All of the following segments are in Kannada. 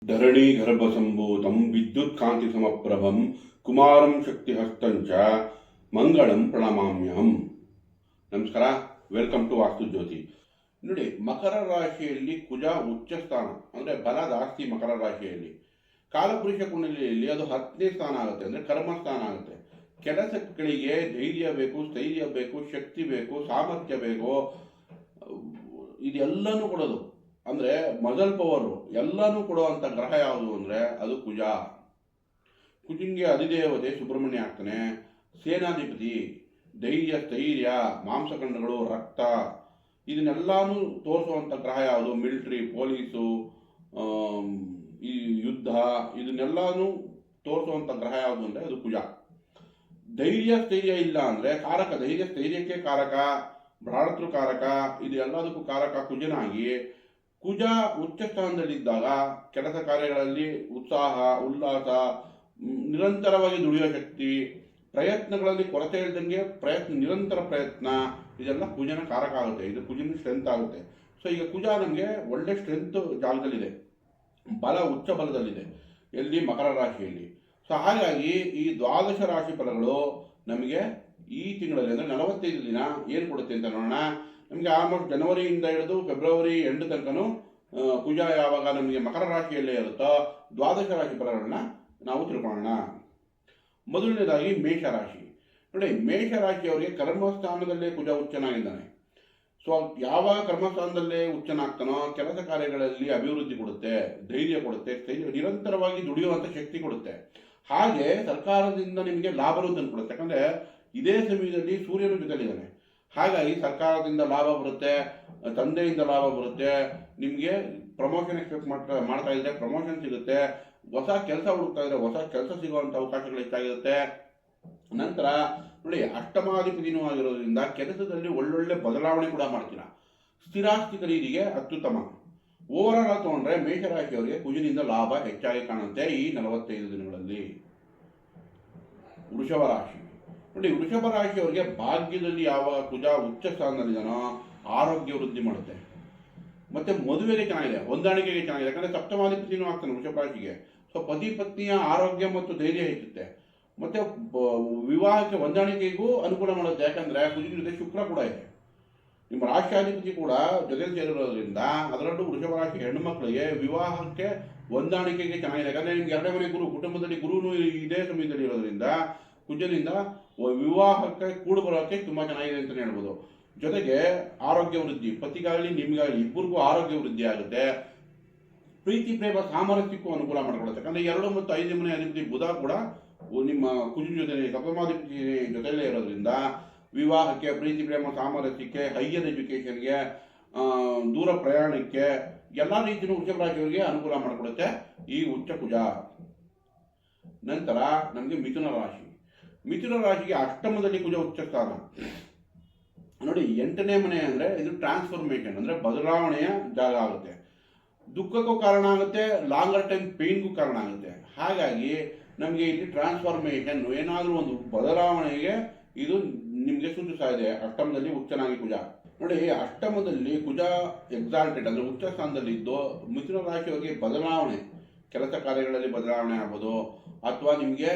ಧರಣೀಗರ್ಭಸಂಭೂತಂ ವಿದ್ಯುತ್ಕಾಂತಿಸಮಪ್ರಭಂ ಕುಮಾರಂ ಶಕ್ತಿಹಸ್ತಂಚ ಮಂಗಳಂ ಪ್ರಣಮಾಮ್ಯಹಂ. ನಮಸ್ಕಾರ, ವೆಲ್ಕಮ್ ಟು ವಾಸ್ತು ಜ್ಯೋತಿ. ನೋಡಿ, ಮಕರ ರಾಶಿಯಲ್ಲಿ ಕುಜ ಉಚ್ಚ ಸ್ಥಾನ ಅಂದರೆ ಬಲ ಜಾಸ್ತಿ. ಮಕರ ರಾಶಿಯಲ್ಲಿ ಕಾಲಪುರುಷ ಕುಂಡಲಿಯಲ್ಲಿ ಅದು 10ನೇ ಸ್ಥಾನ ಆಗುತ್ತೆ, ಅಂದರೆ ಕರ್ಮಸ್ಥಾನ ಆಗುತ್ತೆ. ಕೆಲಸಗಳಿಗೆ ಧೈರ್ಯ ಬೇಕು, ಸ್ಥೈರ್ಯ ಬೇಕು, ಶಕ್ತಿ ಬೇಕು, ಸಾಮರ್ಥ್ಯ ಬೇಕು, ಇದೆಲ್ಲನೂ ಕೊಡೋದು ಅಂದರೆ ಮಜಲ್ ಪವರು ಎಲ್ಲನೂ ಕೊಡುವಂಥ ಗ್ರಹ ಯಾವುದು ಅಂದರೆ ಅದು ಕುಜ. ಕುಜನಿಗೆ ಅಧಿದೇವತೆ ಸುಬ್ರಹ್ಮಣ್ಯ ಆಗ್ತಾನೆ, ಸೇನಾಧಿಪತಿ, ಧೈರ್ಯ, ಸ್ಥೈರ್ಯ, ಮಾಂಸಖಂಡಗಳು, ರಕ್ತ, ಇದನ್ನೆಲ್ಲಾನು ತೋರಿಸುವಂಥ ಗ್ರಹ ಯಾವುದು? ಮಿಲಿಟ್ರಿ, ಪೊಲೀಸು, ಈ ಯುದ್ಧ, ಇದನ್ನೆಲ್ಲಾನು ತೋರಿಸುವಂಥ ಗ್ರಹ ಯಾವುದು ಅಂದರೆ ಅದು ಕುಜ. ಧೈರ್ಯ ಸ್ಥೈರ್ಯ ಇಲ್ಲ ಅಂದರೆ ಕಾರಕ, ಧೈರ್ಯ ಸ್ಥೈರ್ಯಕ್ಕೆ ಕಾರಕ, ಭ್ರಾತೃ ಕಾರಕ, ಇದು ಎಲ್ಲದಕ್ಕೂ ಕಾರಕ ಕುಜನಾಗಿ. ಕುಜ ಉಚ್ಚ ಸ್ಥಾನದಲ್ಲಿದ್ದಾಗ ಕೆಲಸ ಕಾರ್ಯಗಳಲ್ಲಿ ಉತ್ಸಾಹ, ಉಲ್ಲಾಸ, ನಿರಂತರವಾಗಿ ದುಡಿಯೋ ಶಕ್ತಿ, ಪ್ರಯತ್ನಗಳಲ್ಲಿ ಕೊರತೆ ಇಲ್ದಂಗೆ ನಿರಂತರ ಪ್ರಯತ್ನ, ಇದೆಲ್ಲ ಕುಜನ ಕಾರಕ ಆಗುತ್ತೆ. ಇದು ಕುಜನ ಸ್ಟ್ರೆಂತ್ ಆಗುತ್ತೆ. ಸೊ ಈಗ ಕುಜ ನಮಗೆ ಒಳ್ಳೆ ಸ್ಟ್ರೆಂತ್ ಜಾಗದಲ್ಲಿದೆ, ಬಲ ಉಚ್ಚ ಬಲದಲ್ಲಿದೆ. ಎಲ್ಲಿ? ಮಕರ ರಾಶಿಯಲ್ಲಿ. ಸೊ ಹಾಗಾಗಿ ಈ ದ್ವಾದಶ ರಾಶಿ ಫಲಗಳು ನಮಗೆ ಈ ತಿಂಗಳಲ್ಲಿ ಅಂದರೆ 45 ದಿನ ಏನು ಕೊಡುತ್ತೆ ಅಂತ ನೋಡೋಣ. ನಮಗೆ ಆಲ್ಮೋಸ್ಟ್ ಜನವರಿಯಿಂದ ಹಿಡಿದು ಫೆಬ್ರವರಿ ಎಂಡ್ ತನಕನೂ ಕುಜ ಯಾವಾಗ ನಮಗೆ ಮಕರ ರಾಶಿಯಲ್ಲೇ ಇರುತ್ತೋ ದ್ವಾದಶ ರಾಶಿ ಫಲಗಳನ್ನ ನಾವು ತಿಳ್ಕೊಳ್ಳೋಣ. ಮೊದಲನೇದಾಗಿ ಮೇಷರಾಶಿ. ನೋಡಿ, ಮೇಷರಾಶಿಯವರಿಗೆ ಕರ್ಮಸ್ಥಾನದಲ್ಲೇ ಕುಜ ಉಚ್ಚನಾಗಿದ್ದಾನೆ. ಸೊ ಯಾವಾಗ ಕರ್ಮಸ್ಥಾನದಲ್ಲೇ ಉಚ್ಚನಾಗ್ತಾನೋ ಕೆಲಸ ಕಾರ್ಯಗಳಲ್ಲಿ ಅಭಿವೃದ್ಧಿ ಕೊಡುತ್ತೆ, ಧೈರ್ಯ ಕೊಡುತ್ತೆ, ಸ್ಥೈರ್ಯ, ನಿರಂತರವಾಗಿ ದುಡಿಯುವಂಥ ಶಕ್ತಿ ಕೊಡುತ್ತೆ. ಹಾಗೆ ಸರ್ಕಾರದಿಂದ ನಿಮಗೆ ಲಾಭನೂ ತಂದು ಕೊಡುತ್ತೆ. ಯಾಕಂದರೆ ಇದೇ ಸಮಯದಲ್ಲಿ ಸೂರ್ಯನ ಜೊತೆಲಿದ್ದಾನೆ. ಹಾಗಾಗಿ ಸರ್ಕಾರದಿಂದ ಲಾಭ ಬರುತ್ತೆ, ತಂದೆಯಿಂದ ಲಾಭ ಬರುತ್ತೆ, ನಿಮಗೆ ಪ್ರಮೋಷನ್ ಎಕ್ಸ್ಪೆಕ್ಟ್ ಮಾಡ್ತಾ ಇದ್ರೆ ಪ್ರಮೋಷನ್ ಸಿಗುತ್ತೆ, ಹೊಸ ಕೆಲಸ ಹುಡುಕ್ತಾ ಇದ್ರೆ ಹೊಸ ಕೆಲಸ ಸಿಗುವಂಥ ಅವಕಾಶಗಳು ಹೆಚ್ಚಾಗಿರುತ್ತೆ. ನಂತರ ನೋಡಿ, ಅಷ್ಟಮಾಧಿಪತಿನೂ ಆಗಿರೋದ್ರಿಂದ ಕೆಲಸದಲ್ಲಿ ಒಳ್ಳೊಳ್ಳೆ ಬದಲಾವಣೆ ಕೂಡ ಮಾಡ್ತೀರಾ. ಸ್ಥಿರಾಸ್ತಿ ಖರೀದಿಗೆ ಅತ್ಯುತ್ತಮ. ಓವರಾಲ್ ಆಗಿ ತಗೊಂಡ್ರೆ ಮೇಷರಾಶಿಯವರಿಗೆ ಕುಜನಿಂದ ಲಾಭ ಹೆಚ್ಚಾಗಿ ಕಾಣುತ್ತೆ ಈ 45 ದಿನಗಳಲ್ಲಿ. ವೃಷಭ ರಾಶಿ. ನೋಡಿ, ವೃಷಭ ರಾಶಿಯವರಿಗೆ ಭಾಗ್ಯದಲ್ಲಿ ಯಾವಾಗ ಕುಜ ಉಚ್ಚ ಸ್ಥಾನದಲ್ಲಿದ್ದಾನೋ ಆರೋಗ್ಯ ವೃದ್ಧಿ ಮಾಡುತ್ತೆ, ಮತ್ತೆ ಮದುವೆಗೆ ಚೆನ್ನಾಗಿದೆ, ಹೊಂದಾಣಿಕೆಗೆ ಚೆನ್ನಾಗಿದೆ. ಯಾಕಂದರೆ ಸಪ್ತಮಾಧಿಪತಿನೂ ಆಗ್ತಾನೆ ವೃಷಭ ರಾಶಿಗೆ. ಸೊ ಪತಿ ಪತ್ನಿಯ ಆರೋಗ್ಯ ಮತ್ತು ಧೈರ್ಯ ಹೆಚ್ಚುತ್ತೆ, ಮತ್ತೆ ವಿವಾಹಕ್ಕೆ ಹೊಂದಾಣಿಕೆಗೂ ಅನುಕೂಲ ಮಾಡುತ್ತೆ. ಯಾಕಂದರೆ ಕುಜನ ಜೊತೆ ಶುಕ್ರ ಕೂಡ ಇದೆ, ನಿಮ್ಮ ರಾಷ್ಟ್ರಾಧಿಪತಿ ಕೂಡ ಜೊತೆ ಸೇರಿರೋದ್ರಿಂದ, ಅದರಲ್ಲೂ ವೃಷಭ ರಾಶಿ ಹೆಣ್ಣು ಮಕ್ಕಳಿಗೆ ವಿವಾಹಕ್ಕೆ ಹೊಂದಾಣಿಕೆಗೆ ಚೆನ್ನಾಗಿದೆ. ಯಾಕಂದರೆ ನಿಮ್ಗೆ 2ನೇ ಮನೆ ಗುರು, ಕುಟುಂಬದಲ್ಲಿ ಗುರುನು ಇದೇ ಸಮಯದಲ್ಲಿ ಇರೋದ್ರಿಂದ ಕುಜನಿಂದ ವಿವಾಹಕ್ಕೆ ಕೂಡು ಬರೋಕ್ಕೆ ತುಂಬ ಚೆನ್ನಾಗಿದೆ ಅಂತಲೇ ಹೇಳ್ಬೋದು. ಜೊತೆಗೆ ಆರೋಗ್ಯ ವೃದ್ಧಿ, ಪತಿಗಾಗಲಿ ನಿಮಗಾಗಲಿ ಇಬ್ಬರಿಗೂ ಆರೋಗ್ಯ ವೃದ್ಧಿ ಆಗುತ್ತೆ. ಪ್ರೀತಿ ಪ್ರೇಮ ಸಾಮರಸ್ಯಕ್ಕೂ ಅನುಕೂಲ ಮಾಡಿಕೊಡುತ್ತೆ. ಯಾಕಂದರೆ 2 ಮತ್ತು 5ನೇ ಮನೆ ಅಧಿಪತಿ ಬುಧ ಕೂಡ ನಿಮ್ಮ ಕುಜನ ಜೊತೆ ಸಪ್ತಮಾಧಿಪತಿ ಜೊತೆಯಲ್ಲೇ ಇರೋದ್ರಿಂದ ವಿವಾಹಕ್ಕೆ, ಪ್ರೀತಿ ಪ್ರೇಮ ಸಾಮರಸ್ಯಕ್ಕೆ, ಹೈಯರ್ ಎಜುಕೇಷನ್ಗೆ, ದೂರ ಪ್ರಯಾಣಕ್ಕೆ ಎಲ್ಲ ರೀತಿಯೂ ವೃಷಭ ರಾಶಿಯವರಿಗೆ ಅನುಕೂಲ ಮಾಡಿಕೊಡುತ್ತೆ ಈ ಉಚ್ಚ ಕುಜ. ನಂತರ ನಮಗೆ ಮಿಥುನ ರಾಶಿ. ಮಿಥುನ ರಾಶಿಗೆ ಅಷ್ಟಮದಲ್ಲಿ ಕುಜ ಉಚ್ಚ ಸ್ಥಾನ. ನೋಡಿ, 8ನೇ ಮನೆ ಅಂದರೆ ಇದು ಟ್ರಾನ್ಸ್ಫಾರ್ಮೇಷನ್ ಅಂದರೆ ಬದಲಾವಣೆಯ ಜಾಗ ಆಗುತ್ತೆ. ದುಃಖಕ್ಕೂ ಕಾರಣ ಆಗುತ್ತೆ, ಲಾಂಗರ್ ಟೈಮ್ ಪೇಯ್ನ್ಗೂ ಕಾರಣ ಆಗುತ್ತೆ. ಹಾಗಾಗಿ ನಮಗೆ ಇಲ್ಲಿ ಟ್ರಾನ್ಸ್ಫಾರ್ಮೇಷನ್, ಏನಾದರೂ ಒಂದು ಬದಲಾವಣೆಗೆ ಇದು ನಿಮಗೆ ಸೂಚಿಸ್ತಾ ಇದೆ. ಅಷ್ಟಮದಲ್ಲಿ ಉಚ್ಚನಾಗಿ ಕುಜ. ನೋಡಿ, ಅಷ್ಟಮದಲ್ಲಿ ಕುಜ ಎಕ್ಸಾಲ್ಟೆಡ್ ಅಂದರೆ ಉಚ್ಚ ಸ್ಥಾನದಲ್ಲಿದ್ದು ಮಿಥುನ ರಾಶಿಯವರಿಗೆ ಬದಲಾವಣೆ, ಕೆಲಸ ಕಾರ್ಯಗಳಲ್ಲಿ ಬದಲಾವಣೆ ಆಗ್ಬೋದು. ಅಥವಾ ನಿಮಗೆ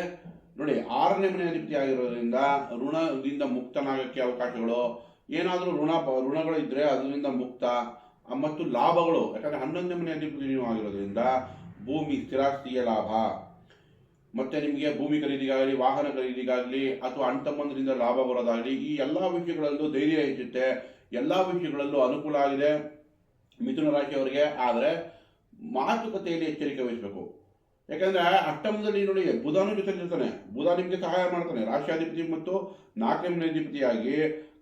ನೋಡಿ 6ನೇ ಮನೆ ಅಧಿಪತಿ ಆಗಿರೋದ್ರಿಂದ ಋಣದಿಂದ ಮುಕ್ತನಾಗಕ್ಕೆ ಅವಕಾಶಗಳು, ಏನಾದರೂ ಋಣಗಳು ಇದ್ದರೆ ಅದರಿಂದ ಮುಕ್ತ, ಮತ್ತು ಲಾಭಗಳು. ಯಾಕಂದರೆ 11ನೇ ಮನೆ ಅಧಿಪತಿ ಆಗಿರೋದ್ರಿಂದ ಭೂಮಿ ಸ್ಥಿರಾಸ್ತಿಯ ಲಾಭ, ಮತ್ತು ನಿಮಗೆ ಭೂಮಿ ಖರೀದಿಗಾಗಲಿ, ವಾಹನ ಖರೀದಿಗಾಗಲಿ, ಅಥವಾ ಅಣ್ಣ ತಮ್ಮಂದರಿಂದ ಲಾಭ ಬರೋದಾಗಲಿ, ಈ ಎಲ್ಲ ವಿಷಯಗಳಲ್ಲೂ ಧೈರ್ಯ ಹೆಚ್ಚುತ್ತೆ, ಎಲ್ಲ ವಿಷಯಗಳಲ್ಲೂ ಅನುಕೂಲ ಆಗಿದೆ ಮಿಥುನ ರಾಶಿಯವರಿಗೆ. ಆದರೆ ಮಾತುಕತೆಯಲ್ಲಿ ಎಚ್ಚರಿಕೆ ವಹಿಸಬೇಕು. ಯಾಕಂದರೆ ಅಷ್ಟಮದಲ್ಲಿ ನೋಡಿ ಬುಧನೂ ಜೊತೆಲಿರ್ತಾನೆ, ಬುಧ ನಿಮಗೆ ಸಹಾಯ ಮಾಡ್ತಾನೆ, ರಾಷ್ಟ್ರಾಧಿಪತಿ ಮತ್ತು 4ನೇ ಮನೆ ಅಧಿಪತಿಯಾಗಿ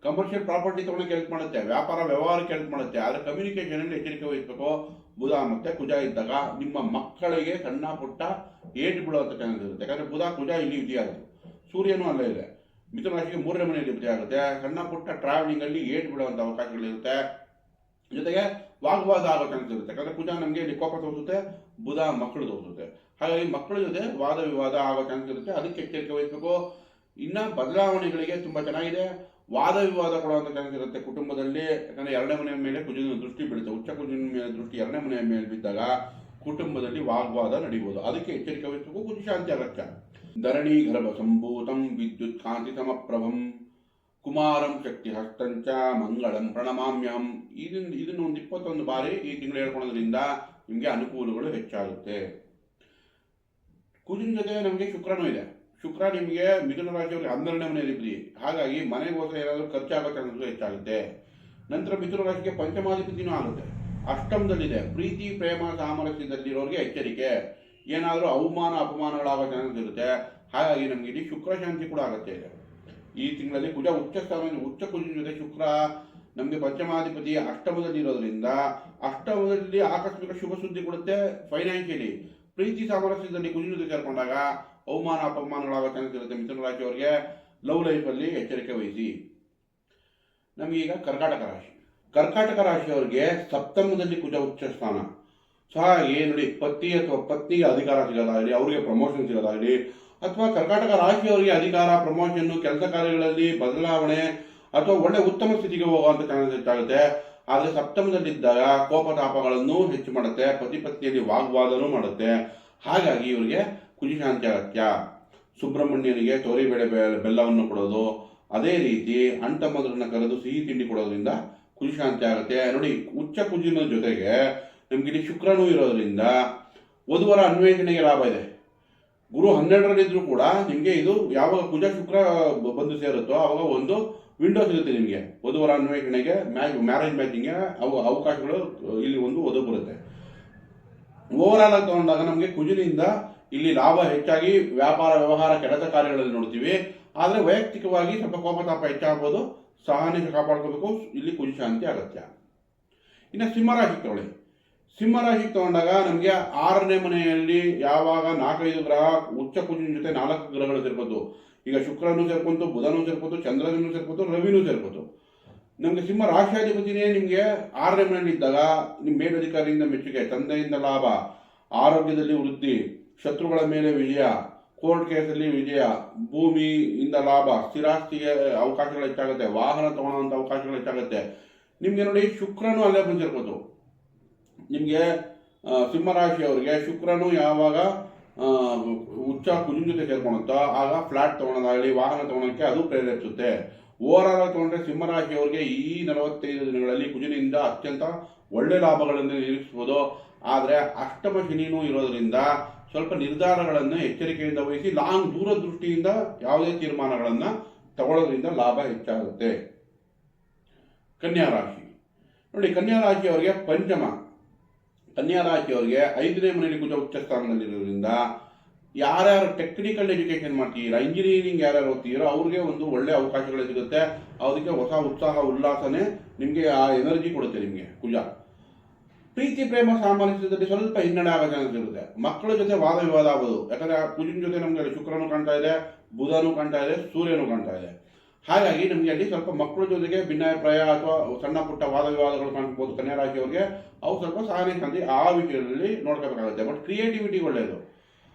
ಕಮರ್ಷಿಯಲ್ ಪ್ರಾಪರ್ಟಿ ತೊಗೊಳಕ್ಕೆ ಹೆಲ್ಪ್ ಮಾಡುತ್ತೆ, ವ್ಯಾಪಾರ ವ್ಯವಹಾರಕ್ಕೆ ಹೆಲ್ಪ್ ಮಾಡುತ್ತೆ. ಆದರೆ ಕಮ್ಯುನಿಕೇಷನಲ್ಲಿ ಎಚ್ಚರಿಕೆ ವಹಿಸಬೇಕು. ಬುಧ ಮತ್ತು ಕುಜ ಇದ್ದಾಗ ನಿಮ್ಮ ಮಕ್ಕಳಿಗೆ ಸಣ್ಣ ಪುಟ್ಟ ಏಟು ಬೀಳುವಂಥ ಚಾನ್ಸಸ್ ಇರುತ್ತೆ. ಯಾಕಂದರೆ ಬುಧ ಕುಜ ಇಲ್ಲಿ ವಿಧಿಯಾಗುತ್ತೆ, ಸೂರ್ಯನೂ ಅಲ್ಲೇ ಇದೆ. ಮಿಥುನ ರಾಶಿಗೆ 3ನೇ ಮನೆ ಅಧಿಪತಿ ಆಗುತ್ತೆ. ಸಣ್ಣ ಪುಟ್ಟ ಟ್ರಾವೆಲಿಂಗಲ್ಲಿ ಏಟು ಬೀಳುವಂಥ ಅವಕಾಶಗಳಿರುತ್ತೆ. ಜೊತೆಗೆ ವಾಗ್ವಾದ ಆಗೋ ಚಾನ್ಸ್ ಇರುತ್ತೆ. ಯಾಕಂದರೆ ಕುಜ ನಮಗೆ ಇಲ್ಲಿ ಕೋಪ ತೋರಿಸುತ್ತೆ, ಬುಧ ಮಕ್ಕಳು ತೋರಿಸುತ್ತೆ. ಹಾಗಾಗಿ ಮಕ್ಕಳ ಜೊತೆ ವಾದ ವಿವಾದ ಆಗೋ ಚಾನ್ಸ್ ಇರುತ್ತೆ, ಅದಕ್ಕೆ ಎಚ್ಚರಿಕೆ ವಹಿಸಬೇಕು. ಇನ್ನು ಬದಲಾವಣೆಗಳಿಗೆ ತುಂಬ ಚೆನ್ನಾಗಿದೆ. ವಾದ ವಿವಾದ ಕೊಡುವಂಥ ಚಾನ್ಸ್ ಇರುತ್ತೆ ಕುಟುಂಬದಲ್ಲಿ. ಯಾಕಂದರೆ 2ನೇ ಮನೆಯ ಮೇಲೆ ಕುಜನ ದೃಷ್ಟಿ ಬೀಳುತ್ತೆ. ಉಚ್ಚ ಕುಜನ ಮೇಲೆ ದೃಷ್ಟಿ 2ನೇ ಮನೆಯ ಮೇಲೆ ಬಿದ್ದಾಗ ಕುಟುಂಬದಲ್ಲಿ ವಾಗ್ವಾದ ನಡೀಬಹುದು. ಅದಕ್ಕೆ ಎಚ್ಚರಿಕೆ ವಹಿಸಬೇಕು. ಕುಜ ಶಾಂತಿ ಅಗತ್ಯ. ಧರಣಿ ಗರ್ಭ ಸಂಭೂತಂ ವಿದ್ಯುತ್ ಕಾಂತಿ ಸಮಪ್ರಭಂ ಕುಮಾರಂ ಶಕ್ತಿ ಹಸ್ತಂಚ ಮಂಗಳಂ ಪ್ರಣಮಾಮ್ಯಹಂ. ಇದನ್ನು ಒಂದು 21 ಬಾರಿ ಈ ತಿಂಗಳು ಹೇಳ್ಕೊಳ್ಳೋದ್ರಿಂದ ನಿಮಗೆ ಅನುಕೂಲಗಳು ಹೆಚ್ಚಾಗುತ್ತೆ. ಕುಜನ ಜೊತೆ ನಮಗೆ ಶುಕ್ರನೂ ಇದೆ. ಶುಕ್ರ ನಿಮಗೆ ಮಿಥುನ ರಾಶಿಯವರಿಗೆ 12ನೇ ಮನೆಯಲ್ಲಿ. ಹಾಗಾಗಿ ಮನೆಗೋಸ್ಕರ ಏನಾದರೂ ಖರ್ಚಾಗೋ ಚಾನ್ಸಸ್ ಹೆಚ್ಚಾಗುತ್ತೆ. ನಂತರ ಮಿಥುನ ರಾಶಿಗೆ ಪಂಚಮಾಧಿಪತಿನೂ ಆಗುತ್ತೆ, ಅಷ್ಟಮದಲ್ಲಿದೆ. ಪ್ರೀತಿ ಪ್ರೇಮ ಸಾಮರಸ್ಯದಲ್ಲಿರೋರಿಗೆ ಎಚ್ಚರಿಕೆ, ಏನಾದರೂ ಅವಮಾನ ಅಪಮಾನಗಳಾಗೋ ಚಾನ್ಸಸ್ ಇರುತ್ತೆ. ಹಾಗಾಗಿ ನಮಗೆ ಇಲ್ಲಿ ಶುಕ್ರ ಶಾಂತಿ ಕೂಡ ಆಗುತ್ತೆ. ಈ ತಿಂಗಳಲ್ಲಿ ಕುಜ ಉಚ್ಚ ಕುಜನ ಜೊತೆ ಶುಕ್ರ ನಮಗೆ ಪಂಚಮಾಧಿಪತಿ ಅಷ್ಟಮದಲ್ಲಿ ಇರೋದ್ರಿಂದ ಅಷ್ಟಮದಲ್ಲಿ ಆಕಸ್ಮಿಕ ಶುಭ ಸುದ್ದಿ ಕೊಡುತ್ತೆ. ಫೈನಾನ್ಷಿಯಲಿ ಪ್ರೀತಿ ಸಾಮರಸ್ಯದಲ್ಲಿ ಕುಜನ ಜೊತೆ ಸೇರ್ಕೊಂಡಾಗ ಅವಮಾನ ಅಪಮಾನಗಳಾಗೋ ಚಾನ್ಸಸ್ ಇರುತ್ತೆ. ಮಿಥುನ ರಾಶಿಯವರಿಗೆ ಲವ್ ಲೈಫಲ್ಲಿ ಎಚ್ಚರಿಕೆ ವಹಿಸಿ. ನಮಗೀಗ ಕರ್ಕಾಟಕ ರಾಶಿಯವರಿಗೆ ಸಪ್ತಮದಲ್ಲಿ ಕುಜ ಉಚ್ಚ ಸ್ಥಾನ. ಸೊ ಹಾಗೆ ನೋಡಿ, ಪತಿ ಅಥವಾ ಪತ್ನಿಗೆ ಅಧಿಕಾರ ಸಿಗೋದಾಗಲಿ, ಅವರಿಗೆ ಪ್ರಮೋಷನ್ ಸಿಗೋದಾಗಲಿ, ಅಥವಾ ಕರ್ಕಾಟಕ ರಾಶಿಯವರಿಗೆ ಅಧಿಕಾರ, ಪ್ರಮೋಷನ್, ಕೆಲಸ ಕಾರ್ಯಗಳಲ್ಲಿ ಬದಲಾವಣೆ ಅಥವಾ ಒಳ್ಳೆ ಉತ್ತಮ ಸ್ಥಿತಿಗೆ ಹೋಗುವಂಥ ಚಾನ್ಸಸ್ ಹೆಚ್ಚಾಗುತ್ತೆ. ಆದರೆ ಸಪ್ತಮದಲ್ಲಿದ್ದಾಗ ಕೋಪತಾಪಗಳನ್ನು ಹೆಚ್ಚು ಮಾಡುತ್ತೆ, ಪತಿ ಪತ್ನಿಯಲ್ಲಿ ವಾಗ್ವಾದನೂ ಮಾಡುತ್ತೆ. ಹಾಗಾಗಿ ಇವರಿಗೆ ಕುಜಶಾಂತಿ ಅಗತ್ಯ. ಸುಬ್ರಹ್ಮಣ್ಯನಿಗೆ ತೋರಿಬೇಳೆ ಬೆಲ್ಲವನ್ನು ಕೊಡೋದು, ಅದೇ ರೀತಿ ಅಂಟಮಧುರನ್ನ ಕರೆದು ಸಿಹಿ ತಿಂಡಿ ಕೊಡೋದ್ರಿಂದ ಕುಜಶಾಂತಿ ಆಗುತ್ತೆ. ನೋಡಿ, ಉಚ್ಚ ಕುಜಿನ ಜೊತೆಗೆ ನಮ್ಗೆ ಶುಕ್ರನೂ ಇರೋದ್ರಿಂದ ವಧುವರ ಅನ್ವೇಷಣೆಗೆ ಲಾಭ ಇದೆ. ಗುರು 12ರಲ್ಲಿದ್ರೂ ಕೂಡ ನಿಮಗೆ ಇದು ಯಾವಾಗ ಕುಜ ಶುಕ್ರ ಬಂದು ಸೇರುತ್ತೋ ಆವಾಗ ಒಂದು ವಿಂಡೋ ಸಿಗುತ್ತೆ ನಿಮಗೆ ವಧುವರ ಅನ್ವೇಷಣೆಗೆ, ಮ್ಯಾರೇಜ್ ಮ್ಯಾಚಿಂಗ್ಗೆ ಅವಕಾಶಗಳು ಇಲ್ಲಿ ಒಂದು ಒದಗಿ ಬರುತ್ತೆ. ಓವರಾಲ್ ಆಗಿ ತಗೊಂಡಾಗ ನಮಗೆ ಕುಜನಿಂದ ಇಲ್ಲಿ ಲಾಭ ಹೆಚ್ಚಾಗಿ ವ್ಯಾಪಾರ ವ್ಯವಹಾರ ಕೆಲಸ ಕಾರ್ಯಗಳಲ್ಲಿ ನೋಡ್ತೀವಿ. ಆದರೆ ವೈಯಕ್ತಿಕವಾಗಿ ಸ್ವಲ್ಪ ಕೋಪತಾಪ ಹೆಚ್ಚಾಗ್ಬೋದು, ಸಹನೆ ಕಾಪಾಡ್ಕೋಬೇಕು. ಇಲ್ಲಿ ಕುಜ ಶಾಂತಿ ಅಗತ್ಯ. ಇನ್ನು ಸಿಂಹರಾಶಿ ತಗೊಳ್ಳಿ. ಸಿಂಹರಾಶಿಗೆ ತಗೊಂಡಾಗ ನಮಗೆ 6ನೇ ಮನೆಯಲ್ಲಿ ಯಾವಾಗ 4-5 ಗ್ರಹ ಉಚ್ಚ ಕುಜಿನ ಜೊತೆ 4 ಗ್ರಹಗಳು ಸೇರ್ಬೋದು. ಈಗ ಶುಕ್ರನೂ ಸೇರ್ಕೊಂತು, ಬುಧನೂ ಸೇರ್ಬೋದು, ಚಂದ್ರನೂ ಸೇರ್ಬೋದು, ರವಿನೂ ಸೇರ್ಬೋದು. ನಮಗೆ ಸಿಂಹ ರಾಶಿಯಾಧಿಪತಿನೇ ನಿಮಗೆ 6ನೇ ಮನೆಯಲ್ಲಿ ಇದ್ದಾಗ ನಿಮ್ಮ ಮೇಲಧಿಕಾರಿಯಿಂದ ಮೆಚ್ಚುಗೆ, ತಂದೆಯಿಂದ ಲಾಭ, ಆರೋಗ್ಯದಲ್ಲಿ ವೃದ್ಧಿ, ಶತ್ರುಗಳ ಮೇಲೆ ವಿಜಯ, ಕೋರ್ಟ್ ಕೇಸಲ್ಲಿ ವಿಜಯ, ಭೂಮಿಯಿಂದ ಲಾಭ, ಸ್ಥಿರಾಸ್ತಿಗೆ ಅವಕಾಶಗಳು ಹೆಚ್ಚಾಗುತ್ತೆ, ವಾಹನ ತಗೊಳ್ಳುವಂಥ ಅವಕಾಶಗಳು ಹೆಚ್ಚಾಗುತ್ತೆ. ನಿಮಗೆ ನೋಡಿ, ಶುಕ್ರನೂ ಅಲ್ಲೇ ಬಂದಿರ್ಬೋದು. ನಿಮಗೆ ಸಿಂಹರಾಶಿಯವರಿಗೆ ಶುಕ್ರನು ಯಾವಾಗ ಉಚ್ಚ ಕುಜಿನ ಜೊತೆ ಸೇರ್ಕೊಳುತ್ತೋ ಆಗ ಫ್ಲಾಟ್ ತೊಗೊಳೋದಾಗಲಿ, ವಾಹನ ತೊಗೊಳೋಕ್ಕೆ ಅದು ಪ್ರೇರೇಪಿಸುತ್ತೆ. ಓವರಾಲ್ ತೊಗೊಂಡ್ರೆ ಸಿಂಹರಾಶಿಯವರಿಗೆ ಈ 45 ದಿನಗಳಲ್ಲಿ ಕುಜಿನಿಂದ ಅತ್ಯಂತ ಒಳ್ಳೆ ಲಾಭಗಳನ್ನು ನಿರೀಕ್ಷಿಸಬಹುದು. ಆದರೆ ಅಷ್ಟಮ ಶನಿನೂ ಇರೋದ್ರಿಂದ ಸ್ವಲ್ಪ ನಿರ್ಧಾರಗಳನ್ನು ಎಚ್ಚರಿಕೆಯಿಂದ ವಹಿಸಿ ದೂರದೃಷ್ಟಿಯಿಂದ ಯಾವುದೇ ತೀರ್ಮಾನಗಳನ್ನು ತಗೊಳ್ಳೋದ್ರಿಂದ ಲಾಭ ಹೆಚ್ಚಾಗುತ್ತೆ. ಕನ್ಯಾ ರಾಶಿ ನೋಡಿ, ಕನ್ಯಾ ರಾಶಿಯವರಿಗೆ ಪಂಚಮ. ಕನ್ಯಾ ರಾಶಿಯವರಿಗೆ 5ನೇ ಮನೆಯಲ್ಲಿ ಕುಜ ಉಚ್ಚ ಸ್ಥಾನದಲ್ಲಿರೋದ್ರಿಂದ ಯಾರ್ಯಾರು ಟೆಕ್ನಿಕಲ್ ಎಜುಕೇಶನ್ ಮಾಡ್ತೀರಾ, ಇಂಜಿನಿಯರಿಂಗ್ ಯಾರ್ಯಾರು ಓದ್ತೀರೋ ಅವ್ರಿಗೆ ಒಂದು ಒಳ್ಳೆ ಅವಕಾಶಗಳು ಸಿಗುತ್ತೆ. ಅದಕ್ಕೆ ಹೊಸ ಉತ್ಸಾಹ ಉಲ್ಲಾಸನೆ ನಿಮಗೆ ಆ ಎನರ್ಜಿ ಕೊಡುತ್ತೆ ನಿಮಗೆ ಕುಜ. ಪ್ರೀತಿ ಪ್ರೇಮ ಸಾಮರಸ್ಯದಲ್ಲಿ ಸ್ವಲ್ಪ ಹಿನ್ನಡೆ ಆಗೋ ಚಾನ್ಸ್ ಇರುತ್ತೆ. ಮಕ್ಕಳ ಜೊತೆ ವಾದ ವಿವಾದ ಆಗೋದು, ಯಾಕಂದ್ರೆ ಆ ಕುಜಿನ ಜೊತೆ ನಮಗೆ ಶುಕ್ರನೂ ಕಾಣ್ತಾ ಇದೆ, ಬುಧನೂ ಕಾಣ್ತಾ ಇದೆ, ಸೂರ್ಯನೂ ಕಾಣ್ತಾ ಇದೆ. ಹಾಗಾಗಿ ನಮಗೆ ಅಲ್ಲಿ ಸ್ವಲ್ಪ ಮಕ್ಕಳ ಜೊತೆಗೆ ಭಿನ್ನಾಭಿಪ್ರಾಯ ಅಥವಾ ಸಣ್ಣ ಪುಟ್ಟ ವಾದ ವಿವಾದಗಳು ಕಾಣ್ಬೋದು. ಕನ್ಯಾ ರಾಶಿಯವರಿಗೆ ಅವು ಸ್ವಲ್ಪ ಸಹನೆ ಶಾಂತಿ ಆ ವಿಷಯದಲ್ಲಿ ನೋಡ್ಕೋಬೇಕಾಗುತ್ತೆ. ಬಟ್ ಕ್ರಿಯೇಟಿವಿಟಿ ಒಳ್ಳೆಯದು.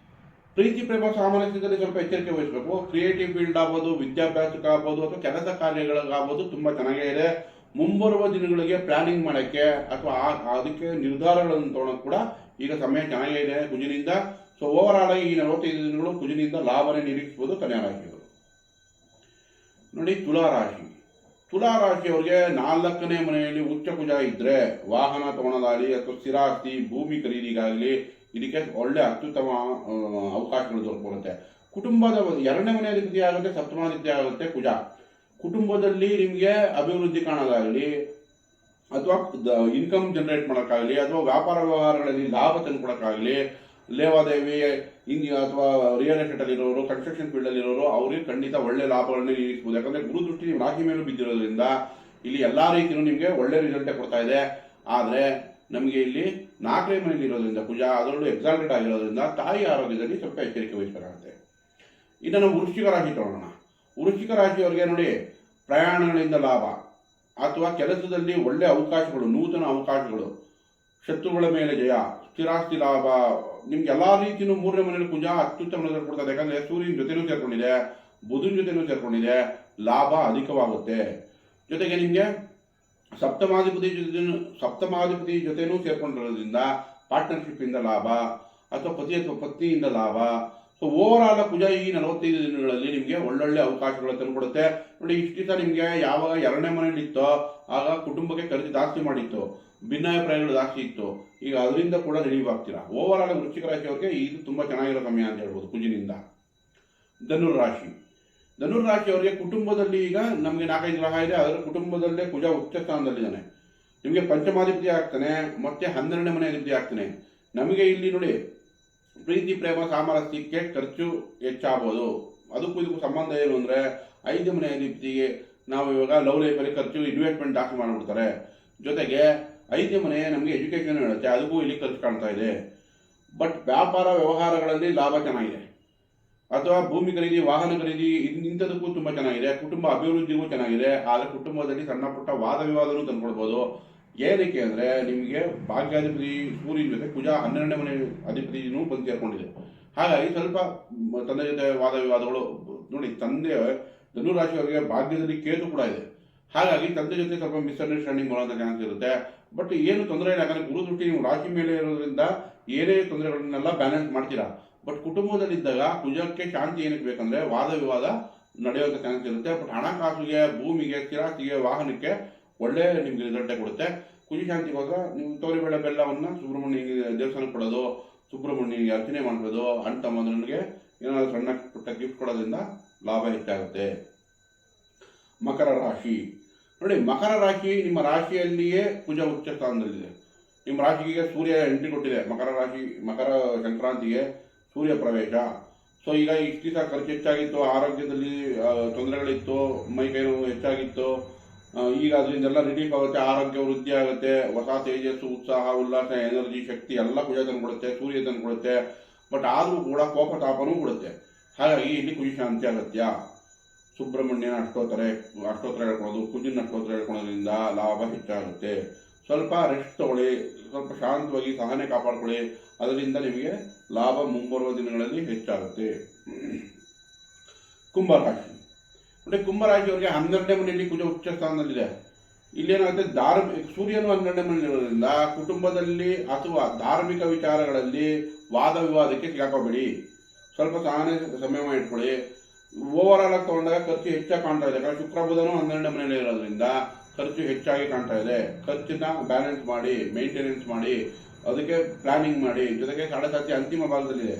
ಪ್ರೀತಿ ಪ್ರೇಮ ಸಾಮರಸ್ಯದಲ್ಲಿ ಸ್ವಲ್ಪ ಎಚ್ಚರಿಕೆ ವಹಿಸಬೇಕು. ಕ್ರಿಯೇಟಿವ್ ಫೀಲ್ಡ್ ಆಗ್ಬೋದು, ವಿದ್ಯಾಭ್ಯಾಸಕ್ಕೆ ಆಗ್ಬೋದು, ಅಥವಾ ಕೆಲಸ ಕಾರ್ಯಗಳಿಗಾಗ್ಬೋದು ತುಂಬ ಚೆನ್ನಾಗೇ ಇದೆ. ಮುಂಬರುವ ದಿನಗಳಿಗೆ ಪ್ಲಾನಿಂಗ್ ಮಾಡೋಕ್ಕೆ ಅಥವಾ ಅದಕ್ಕೆ ನಿರ್ಧಾರಗಳನ್ನು ತೊಗೊಳೋಕೆ ಕೂಡ ಈಗ ಸಮಯ ಚೆನ್ನಾಗೇ ಇದೆ ಕುಜಿನಿಂದ. ಸೊ ಓವರಾಲ್ ಆಗಿ ಈ 45 ದಿನಗಳು ಕುಜಿನಿಂದ ಲಾಭನೇ ನಿರೀಕ್ಷಿಸಬಹುದು ಕನ್ಯಾ ರಾಶಿಯವರು. ನೋಡಿ, ತುಲಾರಾಶಿಯವರಿಗೆ 4ನೇ ಮನೆಯಲ್ಲಿ ಉಚ್ಚ ಕುಜ ಇದ್ರೆ ವಾಹನ ತಗೊಳ್ಳೋದಾಗಲಿ ಅಥವಾ ಸ್ಥಿರಾಸ್ತಿ ಭೂಮಿ ಖರೀದಿಗಾಗಲಿ ಇದಕ್ಕೆ ಒಳ್ಳೆ ಅತ್ಯುತ್ತಮ ಅವಕಾಶಗಳು ದೊರಕುತ್ತೆ. ಕುಟುಂಬದ 2ನೇ ಮನೆ ಅಧಿಪತಿ ಆಗುತ್ತೆ, ಸಪ್ತಮಾಧಿಪತಿ ಆಗುತ್ತೆ ಕುಜ. ಕುಟುಂಬದಲ್ಲಿ ನಿಮಗೆ ಅಭಿವೃದ್ಧಿ ಕಾಣೋದಾಗಲಿ ಅಥವಾ ಇನ್ಕಮ್ ಜನರೇಟ್ ಮಾಡೋಕ್ಕಾಗಲಿ ಅಥವಾ ವ್ಯಾಪಾರ ವ್ಯವಹಾರಗಳಲ್ಲಿ ಲಾಭ ತಂದುಕೊಡೋಕ್ಕಾಗಲಿ, ಲೇವಾದೇವಿ ಅಥವಾ ರಿಯಲ್ ಎಸ್ಟೇಟಲ್ಲಿ ಇರೋರು, ಕನ್ಸ್ಟ್ರಕ್ಷನ್ ಫೀಲ್ಡಲ್ಲಿ ಇರೋರು ಅವ್ರಿಗೆ ಖಂಡಿತ ಒಳ್ಳೆ ಲಾಭಗಳನ್ನ ನಿರೀಕ್ಷಿಸಬಹುದು. ಯಾಕಂದರೆ ಗುರು ದೃಷ್ಟಿ ನಿಮ್ಮ ರಾಶಿ ಮೇಲೂ ಬಿದ್ದಿರೋದ್ರಿಂದ ಇಲ್ಲಿ ಎಲ್ಲ ರೀತಿಯೂ ನಿಮಗೆ ಒಳ್ಳೆ ರಿಸಲ್ಟೇ ಕೊಡ್ತಾ ಇದೆ. ಆದರೆ ನಮಗೆ ಇಲ್ಲಿ 4ನೇ ಮನೆಯಲ್ಲಿ ಇರೋದ್ರಿಂದ ಕುಜ, ಅದರಲ್ಲೂ ಎಕ್ಸಾಲ್ಟೆಡ್ ಆಗಿರೋದ್ರಿಂದ ತಾಯಿ ಆರೋಗ್ಯದಲ್ಲಿ ಸ್ವಲ್ಪ ಎಚ್ಚರಿಕೆ ವಹಿಸಬೇಕಾಗುತ್ತೆ. ಇನ್ನು ನಾವು ವೃಶ್ಚಿಕ ರಾಶಿ ತಗೊಳ್ಳೋಣ. ವೃಶ್ಚಿಕ ರಾಶಿಯವರಿಗೆ ನೋಡಿ, ಪ್ರಯಾಣಗಳಿಂದ ಲಾಭ ಅಥವಾ ಕೆಲಸದಲ್ಲಿ ಒಳ್ಳೆ ಅವಕಾಶಗಳು, ನೂತನ ಅವಕಾಶಗಳು, ಶತ್ರುಗಳ ಮೇಲೆ ಜಯ, ಸ್ಥಿರಾಸ್ತಿ ಲಾಭ. ನಿಮ್ಗೆ ಎಲ್ಲ ರೀತಿಯೂ 3ನೇ ಮನೆಯಲ್ಲಿ ಕುಜ ಅತ್ಯುತ್ತಮ ರಿಸಲ್ಟ್ ಕೊಡ್ತದೆ. ಯಾಕಂದರೆ ಸೂರ್ಯನ ಜೊತೆನೂ ಸೇರ್ಕೊಂಡಿದೆ, ಬುಧನ ಜೊತೆನೂ ಸೇರ್ಕೊಂಡಿದೆ, ಲಾಭ ಅಧಿಕವಾಗುತ್ತೆ. ಜೊತೆಗೆ ನಿಮಗೆ ಸಪ್ತಮಾಧಿಪತಿ ಜೊತೆನೂ ಸೇರ್ಕೊಂಡಿರೋದ್ರಿಂದ ಪಾರ್ಟ್ನರ್ಶಿಪ್ಪಿಂದ ಲಾಭ, ಅಥವಾ ಪತಿ ಅಥವಾ ಪತ್ನಿಯಿಂದ ಲಾಭ. ಸೊ ಓವರಾಲ್ ಕುಜ ಈ 45 ದಿನಗಳಲ್ಲಿ ನಿಮಗೆ ಒಳ್ಳೊಳ್ಳೆ ಅವಕಾಶಗಳು ತಂದುಕೊಡುತ್ತೆ. ನೋಡಿ, ಇಷ್ಟು ದಿವಸ ನಿಮಗೆ ಯಾವಾಗ 2ನೇ ಮನೇಲಿ ಇತ್ತೋ ಆಗ ಕುಟುಂಬಕ್ಕೆ ಖರ್ಚು ಜಾಸ್ತಿ ಮಾಡಿತ್ತು, ಭಿನ್ನಾಭಿಪ್ರಾಯಗಳು ಜಾಸ್ತಿ ಇತ್ತು. ಈಗ ಅದರಿಂದ ಕೂಡ ರಿಲೀವ್ ಆಗ್ತೀರಾ. ಓವರಾಲ್ ವೃಶ್ಚಿಕ ರಾಶಿಯವರಿಗೆ ಇದು ತುಂಬಾ ಚೆನ್ನಾಗಿರೋ ಸಮಯ ಅಂತ ಹೇಳ್ಬೋದು ಕುಜಿನಿಂದ. ಧನುರ್ರಾಶಿಯವರಿಗೆ ಕುಟುಂಬದಲ್ಲಿ ಈಗ ನಮಗೆ 4-5 ಗ್ರಹ ಇದೆ. ಅದರ ಕುಟುಂಬದಲ್ಲೇ ಕುಜ ಉಚ್ಚ ಸ್ಥಾನದಲ್ಲಿದ್ದಾನೆ. ನಿಮಗೆ ಪಂಚಮಾಧಿಪತಿ ಆಗ್ತಾನೆ, ಮತ್ತೆ 12ನೇ ಮನೆ ಅಧಿಪತಿ ಆಗ್ತಾನೆ. ನಮಗೆ ಇಲ್ಲಿ ನೋಡಿ, ಪ್ರೀತಿ ಪ್ರೇಮ ಸಾಮರಸ್ಯಕ್ಕೆ ಖರ್ಚು ಹೆಚ್ಚಾಗ್ಬೋದು. ಅದಕ್ಕೂ ಇದಕ್ಕೂ ಸಂಬಂಧ ಏನು ಅಂದರೆ, 5ನೇ ಮನೆ ಅಧಿಪತಿಗೆ ನಾವು ಇವಾಗ ಲವ್ ಲೈಫಲ್ಲಿ ಖರ್ಚು ಇನ್ವೆಸ್ಟ್ಮೆಂಟ್ ಜಾಸ್ತಿ ಮಾಡಿಬಿಡ್ತಾರೆ. ಜೊತೆಗೆ 5ನೇ ಮನೆ ನಮಗೆ ಎಜುಕೇಷನ್ ಹೇಳುತ್ತೆ, ಅದಕ್ಕೂ ಇಲ್ಲಿ ಖರ್ಚು ಕಾಣ್ತಾ ಇದೆ. ಬಟ್ ವ್ಯಾಪಾರ ವ್ಯವಹಾರಗಳಲ್ಲಿ ಲಾಭ ಚೆನ್ನಾಗಿದೆ, ಅಥವಾ ಭೂಮಿ ಖರೀದಿ, ವಾಹನ ಖರೀದಿ, ಇಂಥದಕ್ಕೂ ತುಂಬ ಚೆನ್ನಾಗಿದೆ. ಕುಟುಂಬ ಅಭಿವೃದ್ಧಿಗೂ ಚೆನ್ನಾಗಿದೆ. ಆದರೆ ಕುಟುಂಬದಲ್ಲಿ ಸಣ್ಣ ಪುಟ್ಟ ವಾದ ವಿವಾದನೂ ತಂದ್ಕೊಳ್ಬೋದು. ಏನಕ್ಕೆ ಅಂದರೆ, ನಿಮಗೆ ಭಾಗ್ಯಾಧಿಪತಿ ಸೂರ್ಯನ ಜೊತೆ ಕುಜ 12ನೇ ಮನೆ ಅಧಿಪತಿನೂ ಬಂದು ಸೇರ್ಕೊಂಡಿದೆ. ಹಾಗಾಗಿ ಸ್ವಲ್ಪ ತಂದೆ ಜೊತೆ ವಾದ ವಿವಾದಗಳು. ನೋಡಿ, ತಂದೆ ಧನುರಾಶಿಯವರಿಗೆ ಭಾಗ್ಯದಲ್ಲಿ ಕೇತು ಕೂಡ ಇದೆ. ಹಾಗಾಗಿ ತಂದೆ ಜೊತೆ ಸ್ವಲ್ಪ ಮಿಸ್ಅಂಡರ್ಸ್ಟ್ಯಾಂಡಿಂಗ್ ಬರುವಂಥ ಚಾನ್ಸ್ ಇರುತ್ತೆ. ಬಟ್ ಏನು ತೊಂದರೆ ಇಲ್ಲ, ಯಾಕಂದರೆ ಗುರು ದೃಷ್ಟಿ ನೀವು ರಾಶಿ ಮೇಲೆ ಇರೋದ್ರಿಂದ ಏನೇ ತೊಂದರೆಗಳನ್ನೆಲ್ಲ ಬ್ಯಾಲೆನ್ಸ್ ಮಾಡ್ತೀರಾ. ಬಟ್ ಕುಟುಂಬದಲ್ಲಿದ್ದಾಗ ಕುಜಕ್ಕೆ ಶಾಂತಿ ಏನಕ್ಕೆ ಬೇಕಂದ್ರೆ ವಾದ ವಿವಾದ ನಡೆಯುವಂಥ ಚಾನ್ಸ್ ಇರುತ್ತೆ. ಬಟ್ ಹಣಕಾಸಿಗೆ, ಭೂಮಿಗೆ, ಸ್ಥಿರಾಸ್ತಿಗೆ, ವಾಹನಕ್ಕೆ ಒಳ್ಳೆ ನಿಮ್ಗೆ ರಿಸಲ್ಟೇ ಕೊಡುತ್ತೆ. ಕುಜಿ ಶಾಂತಿಗೋಸ್ಕರ ನೀವು ತೋರಿಬೇಳೆ ಬೆಲ್ಲವನ್ನು ಸುಬ್ರಹ್ಮಣ್ಯನಿಗೆ ದೇವಸ್ಥಾನಕ್ಕೆ ಕೊಡೋದು, ಸುಬ್ರಹ್ಮಣ್ಯನಿಗೆ ಅರ್ಚನೆ ಮಾಡೋದು, ಅಣ್ಣ ತಮ್ಮಂದ್ರನಿಗೆ ಏನಾದರೂ ಸಣ್ಣ ಪುಟ್ಟ ಗಿಫ್ಟ್ ಕೊಡೋದ್ರಿಂದ ಲಾಭ ಹೆಚ್ಚಾಗುತ್ತೆ. ಮಕರ ರಾಶಿ ನೋಡಿ, ಮಕರ ರಾಶಿ ನಿಮ್ಮ ರಾಶಿಯಲ್ಲಿಯೇ ಕುಜ ಉಚ್ಚ ಸ್ಥಾನದಲ್ಲಿದೆ. ನಿಮ್ಮ ರಾಶಿಗೆ ಸೂರ್ಯ ಎಂಟ್ರಿ ಕೊಟ್ಟಿದೆ. ಮಕರ ಸಂಕ್ರಾಂತಿಗೆ ಸೂರ್ಯ ಪ್ರವೇಶ. ಸೊ ಈಗ ಇಷ್ಟು ದಿವಸ ಖರ್ಚು ಹೆಚ್ಚಾಗಿತ್ತು, ಆರೋಗ್ಯದಲ್ಲಿ ತೊಂದರೆಗಳಿತ್ತು, ಮೈಕೈ ನೋವು ಹೆಚ್ಚಾಗಿತ್ತು. ಈಗ ಅದರಿಂದೆಲ್ಲ ರಿಲೀಫ್ ಆಗುತ್ತೆ, ಆರೋಗ್ಯ ವೃದ್ಧಿ ಆಗುತ್ತೆ, ಹೊಸ ತೇಜಸ್ಸು, ಉತ್ಸಾಹ, ಉಲ್ಲಾಸ, ಎನರ್ಜಿ, ಶಕ್ತಿ ಎಲ್ಲ ಕುಜ ತಂದುಕೊಡುತ್ತೆ, ಸೂರ್ಯ ತಂದುಕೊಡುತ್ತೆ. ಬಟ್ ಆದರೂ ಕೂಡ ಕೋಪ ತಾಪನೂ ಕೊಡುತ್ತೆ. ಹಾಗಾಗಿ ಇಲ್ಲಿ ಕುಜ ಶಾಂತಿ ಅಗತ್ಯ. ಸುಬ್ರಹ್ಮಣ್ಯನ ಅಷ್ಟೋತ್ತರ ಹೇಳ್ಕೊಳ್ಳೋದು, ಕುಜಿನ ಅಷ್ಟೋತ್ತರ ಹೇಳ್ಕೊಳ್ಳೋದ್ರಿಂದ ಲಾಭ ಹೆಚ್ಚಾಗುತ್ತೆ. ಸ್ವಲ್ಪ ರೆಸ್ಟ್ ತಗೊಳ್ಳಿ, ಸ್ವಲ್ಪ ಶಾಂತವಾಗಿ ಸಹನೆ ಕಾಪಾಡ್ಕೊಳ್ಳಿ, ಅದರಿಂದ ನಿಮಗೆ ಲಾಭ ಮುಂಬರುವ ದಿನಗಳಲ್ಲಿ ಹೆಚ್ಚಾಗುತ್ತೆ. ಕುಂಭರಾಶಿ ನೋಡಿ, ಕುಂಭರಾಶಿಯವರಿಗೆ 12ನೇ ಮನೆಯಲ್ಲಿ ಕುಜ ಉಚ್ಚ ಸ್ಥಾನದಲ್ಲಿದೆ. ಇಲ್ಲೇನಾಗುತ್ತೆ, ಸೂರ್ಯನು 12ನೇ ಮನೆಯಲ್ಲಿ ಇರೋದ್ರಿಂದ ಕುಟುಂಬದಲ್ಲಿ ಅಥವಾ ಧಾರ್ಮಿಕ ವಿಚಾರಗಳಲ್ಲಿ ವಾದ ವಿವಾದಕ್ಕೆ ಸಿಗಾಕೋಬೇಡಿ. ಸ್ವಲ್ಪ ಸಹನೆ ಸಂಯಮ ಇಟ್ಕೊಳ್ಳಿ. ಓವರಾಲ್ ಆಗಿ ತಗೊಂಡಾಗ ಖರ್ಚು ಹೆಚ್ಚಾಗಿ ಕಾಣ್ತಾ ಇದೆ. ಯಾಕಂದ್ರೆ ಶುಕ್ರ ಬುಧನು 12ನೇ ಮನೆಯಲ್ಲಿ ಇರೋದ್ರಿಂದ ಖರ್ಚು ಹೆಚ್ಚಾಗಿ ಕಾಣ್ತಾ ಇದೆ. ಖರ್ಚನ್ನ ಬ್ಯಾಲೆನ್ಸ್ ಮಾಡಿ, ಮೇಂಟೆನೆನ್ಸ್ ಮಾಡಿ, ಅದಕ್ಕೆ ಪ್ಲಾನಿಂಗ್ ಮಾಡಿ. ಜೊತೆಗೆ 7.5 ಅಂತಿಮ ಭಾಗದಲ್ಲಿದೆ.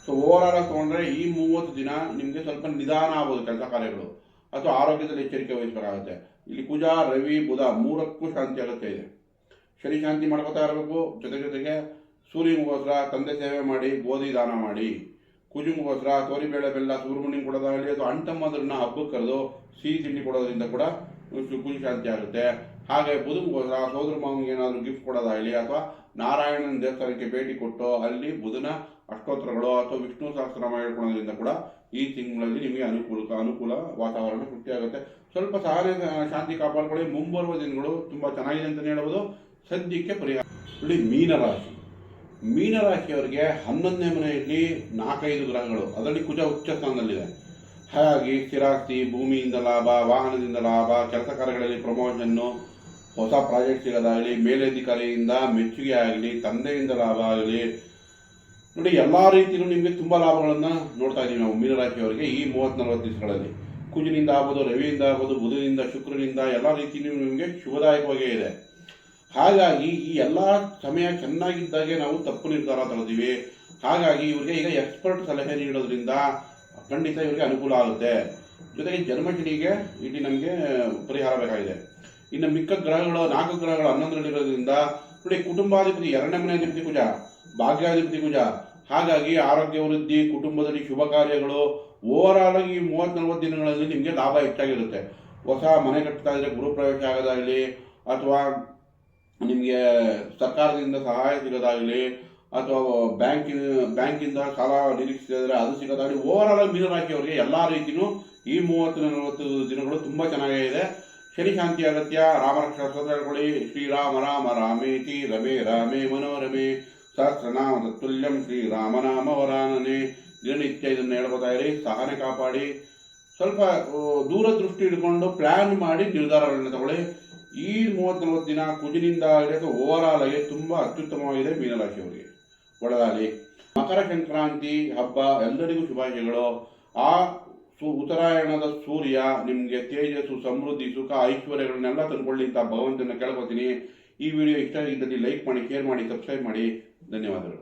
ಸೊ ಓವರಾಲ್ ಆಗಿ ತಗೊಂಡ್ರೆ ಈ 30 ದಿನ ನಿಮಗೆ ಸ್ವಲ್ಪ ನಿಧಾನ ಆಗ್ಬೋದು ಕೆಲಸ ಕಾರ್ಯಗಳು, ಅಥವಾ ಆರೋಗ್ಯದಲ್ಲಿ ಎಚ್ಚರಿಕೆ ವಹಿಸಬೇಕಾಗುತ್ತೆ. ಇಲ್ಲಿ ಕುಜ, ರವಿ, ಬುಧ 3ಕ್ಕೂ ಶಾಂತಿ ಅಗತ್ಯ ಇದೆ. ಶನಿ ಶಾಂತಿ ಮಾಡ್ಕೋತಾ ಇರಬೇಕು. ಜೊತೆಗೆ ಸೂರ್ಯನಿಗೋಸ್ಕರ ತಂದೆ ಸೇವೆ ಮಾಡಿ, ಗೋಧಿ ದಾನ ಮಾಡಿ. ಕುಜುಗೋಸ್ಕರ ತೋರಿಬೇಳೆ ಬೆಲ್ಲ ಸುಬ್ರಹ್ಮಣ್ಯನ ಕೊಡೋದಾಗಲಿ, ಅಥವಾ ಅಣ್ತಮ್ಮದ್ರನ್ನ ಹಬ್ಬಕ್ಕೆ ಕರೆದು ಸಿಹಿ ತಿಂಡಿ ಕೊಡೋದ್ರಿಂದ ಕೂಡ ಕುಜ ಶಾಂತಿ ಆಗುತ್ತೆ. ಹಾಗೆ ಬುಧನಿಗೋಸ್ಕರ ಸೋದರ ಮಾವನಿಗೆ ಏನಾದರೂ ಗಿಫ್ಟ್ ಕೊಡೋದಾಗಲಿ, ಅಥವಾ ನಾರಾಯಣನ ದೇವಸ್ಥಾನಕ್ಕೆ ಭೇಟಿ ಕೊಟ್ಟು ಅಲ್ಲಿ ಬುಧನ ಅಷ್ಟೋತ್ತರಗಳು ಅಥವಾ ವಿಷ್ಣು ಸಹಸ್ರನಾಮ ಹೇಳ್ಕೊಳ್ಳೋದ್ರಿಂದ ಕೂಡ ಈ ತಿಂಗಳಲ್ಲಿ ನಿಮಗೆ ಅನುಕೂಲ ವಾತಾವರಣ ಸೃಷ್ಟಿಯಾಗುತ್ತೆ. ಸ್ವಲ್ಪ ಸಹನೆ ಶಾಂತಿ ಕಾಪಾಡ್ಕೊಳ್ಳಿ. ಮುಂಬರುವ ದಿನಗಳು ತುಂಬ ಚೆನ್ನಾಗಿದೆ ಅಂತಲೇ ಹೇಳ್ಬೋದು. ಸದ್ಯಕ್ಕೆ ಪರಿಹಾರ ನೋಡಿ, ಮೀನರಾಶಿಯವರಿಗೆ 11ನೇ ಮನೆಯಲ್ಲಿ 4-5 ಗ್ರಹಗಳು, ಅದರಲ್ಲಿ ಕುಜ ಉಚ್ಚ ಸ್ಥಾನದಲ್ಲಿದೆ. ಹಾಗಾಗಿ ಸ್ಥಿರಾಸ್ತಿ, ಭೂಮಿಯಿಂದ ಲಾಭ, ವಾಹನದಿಂದ ಲಾಭ, ಕೆಲಸ ಕಾರ್ಯಗಳಲ್ಲಿ ಪ್ರಮೋಷನ್ನು, ಹೊಸ ಪ್ರಾಜೆಕ್ಟ್ ಸಿಗೋದಾಗಲಿ, ಮೇಲಧಿಕಾರಿಯಿಂದ ಮೆಚ್ಚುಗೆ ಆಗಲಿ, ತಂದೆಯಿಂದ ಲಾಭ ಆಗಲಿ. ನೋಡಿ, ಎಲ್ಲ ರೀತಿಯೂ ನಿಮಗೆ ತುಂಬ ಲಾಭಗಳನ್ನು ನೋಡ್ತಾ ಇದ್ದೀವಿ ನಾವು ಮೀನರಾಶಿಯವರಿಗೆ ಈ 30-40 ದಿವಸಗಳಲ್ಲಿ. ಕುಜನಿಂದ ಆಗ್ಬೋದು, ರವಿಯಿಂದ ಆಗ್ಬೋದು, ಬುಧನಿಂದ, ಶುಕ್ರನಿಂದ ಎಲ್ಲ ರೀತಿಯೂ ನಿಮಗೆ ಶುಭದಾಯಕವಾಗೇ ಇದೆ. ಹಾಗಾಗಿ ಈ ಎಲ್ಲ ಸಮಯ ಚೆನ್ನಾಗಿದ್ದಾಗೆ ನಾವು ತಪ್ಪು ನಿರ್ಧಾರ ತಗೋತೀವಿ. ಹಾಗಾಗಿ ಇವರಿಗೆ ಈಗ ಎಕ್ಸ್ಪರ್ಟ್ ಸಲಹೆ ನೀಡೋದ್ರಿಂದ ಖಂಡಿತ ಇವರಿಗೆ ಅನುಕೂಲ ಆಗುತ್ತೆ. ಜೊತೆಗೆ ಜನ್ಮಶನಿಗೆ ಇಲ್ಲಿ ನಮಗೆ ಪರಿಹಾರ ಬೇಕಾಗಿದೆ. ಇನ್ನು ಮಿಕ್ಕ ಗ್ರಹಗಳು 4 ಗ್ರಹಗಳು 11ರಲ್ಲಿರೋದ್ರಿಂದ ನೋಡಿ, ಕುಟುಂಬಾಧಿಪತಿ 2ನೇ ಮನೆ ಅಧಿಪತಿ ಕುಜ, ಭಾಗ್ಯಾಧಿಪತಿ ಕುಜ. ಹಾಗಾಗಿ ಆರೋಗ್ಯ ವೃದ್ಧಿ, ಕುಟುಂಬದಲ್ಲಿ ಶುಭ ಕಾರ್ಯಗಳು, ಓವರಾಲ್ ಆಗಿ 30-40 ದಿನಗಳಲ್ಲಿ ನಿಮಗೆ ಲಾಭ ಹೆಚ್ಚಾಗಿರುತ್ತೆ. ಹೊಸ ಮನೆ ಕಟ್ತಾ ಇದ್ರೆ ಗೃಹ ಪ್ರವೇಶ ಆಗೋದಾಗಲಿ, ಅಥವಾ ನಿಮಗೆ ಸರ್ಕಾರದಿಂದ ಸಹಾಯ ಸಿಗೋದಾಗಲಿ, ಅಥವಾ ಬ್ಯಾಂಕಿಂದ ಸಾಲ ನಿರೀಕ್ಷಿಸಿದ್ರೆ ಅದು ಸಿಗೋದಾಗಲಿ. ಓವರಾಲ್ ಆಗಿ ಮೀನರಾಶಿಯವರಿಗೆ ಎಲ್ಲ ರೀತಿಯೂ ಈ 30-40 ದಿನಗಳು ತುಂಬ ಚೆನ್ನಾಗಿದೆ. ಶನಿ ಶಾಂತಿ ಅಗತ್ಯ. ರಾಮರಕ್ಷಾ ಸ್ತೋತ್ರ ಹೇಳ್ಕೊಳ್ಳಿ. ಶ್ರೀರಾಮ ರಾಮ ರಾಮೇತಿ ರಮೇ ರಾಮೇ ಮನೋರಮೆ ಸಹಸ್ರನಾಮ ತತ್ತುಲ್ಯಂ ಶ್ರೀರಾಮನಾಮ ವರಾನನೆ. ದಿನನಿತ್ಯ ಇದನ್ನು ಹೇಳ್ಕೊತಾ ಇರಿ. ಸಹನೆ ಕಾಪಾಡಿ, ಸ್ವಲ್ಪ ದೂರದೃಷ್ಟಿ ಇಟ್ಕೊಂಡು ಪ್ಲ್ಯಾನ್ ಮಾಡಿ ನಿರ್ಧಾರಗಳನ್ನ ತಗೊಳ್ಳಿ. ಈ 30-40 ದಿನ ಕುಜನಿಂದ ಇರೋದು ಓವರ್ ಆಲ್ ಆಗಿ ತುಂಬ ಅತ್ಯುತ್ತಮವಾಗಿದೆ ಮೀನರಾಶಿಯವರಿಗೆ. ಒಳ್ಳೆದಾಗಲಿ. ಮಕರ ಸಂಕ್ರಾಂತಿ ಹಬ್ಬ ಎಲ್ಲರಿಗೂ ಶುಭಾಶಯಗಳು. ಆ ಉತ್ತರಾಯಣದ ಸೂರ್ಯ ನಿಮಗೆ ತೇಜಸ್ಸು, ಸಮೃದ್ಧಿ, ಸುಖ, ಐಶ್ವರ್ಯಗಳನ್ನೆಲ್ಲ ತಂದುಕೊಳ್ಳಿ ಅಂತ ಭಗವಂತನ ಕೇಳ್ಕೊತೀನಿ. ಈ ವಿಡಿಯೋ ಇಷ್ಟ ಆಗಿದ್ದಲ್ಲಿ ಲೈಕ್ ಮಾಡಿ, ಶೇರ್ ಮಾಡಿ, ಸಬ್ಸ್ಕ್ರೈಬ್ ಮಾಡಿ. ಧನ್ಯವಾದಗಳು.